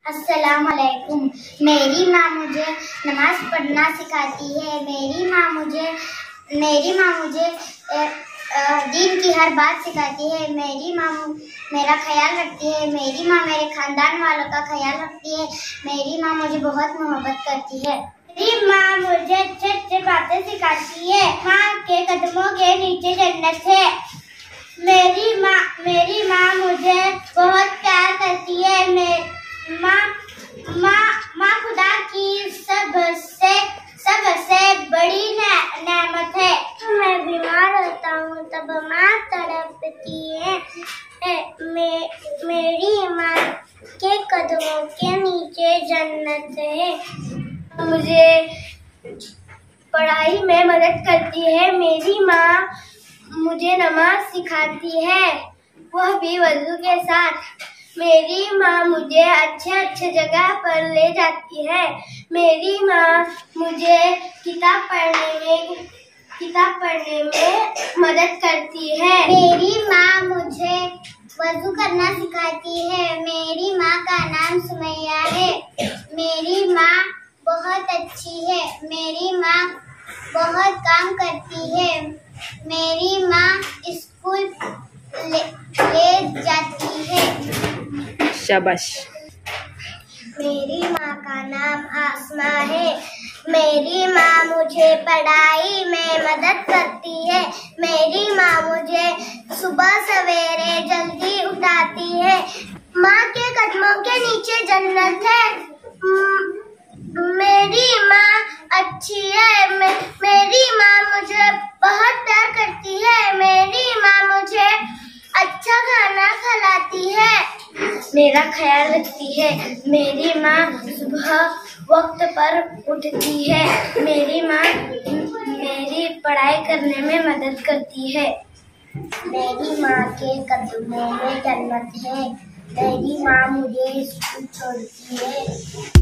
अस्सलाम वालेकुम। मेरी माँ मुझे नमाज पढ़ना सिखाती है। मेरी माँ मुझे दीन की हर बात सिखाती है। मेरी माँ मेरा ख्याल रखती है। मेरी माँ मेरे खानदान वालों का ख्याल रखती है। मेरी माँ मुझे बहुत मोहब्बत करती है। मेरी माँ मुझे अच्छे अच्छे बातें सिखाती है। माँ के कदमों के नीचे जन्नत है। मेरी माँ मुझे बहुत प्यार करती है। माँ खुदा की सबसे बड़ी नेमत है। मैं बीमार होता हूँ तब माँ तड़पती है। मेरी माँ के कदमों के नीचे जन्नत है। मुझे पढ़ाई में मदद करती है। मेरी माँ मुझे नमाज सिखाती है, वह भी वजू के साथ। मेरी माँ मुझे अच्छे जगह पर ले जाती है। मेरी माँ मुझे किताब पढ़ने में मदद करती है। मेरी माँ मुझे वजू करना सिखाती है। मेरी माँ का नाम सुमैया है। मेरी माँ बहुत अच्छी है। मेरी माँ बहुत काम करती है। मेरी माँ स्कूल ले जाती है। शाबाश। मेरी माँ का नाम आसमा है। मेरी माँ मुझे पढ़ाई में मदद करती है। मेरी माँ मुझे सुबह सवेरे जल्दी उठाती है। माँ के कदमों के नीचे जन्नत है। मेरी माँ अच्छी है। मेरी माँ मुझे बहुत प्यार करती है। मेरी माँ मुझे अच्छा खाना खिलाती है, मेरा ख्याल रखती है। मेरी माँ सुबह वक्त पर उठती है। मेरी माँ मेरी पढ़ाई करने में मदद करती है। मेरी माँ के कदमों में जन्नत है। मेरी माँ मुझे स्कूल छोड़ती है।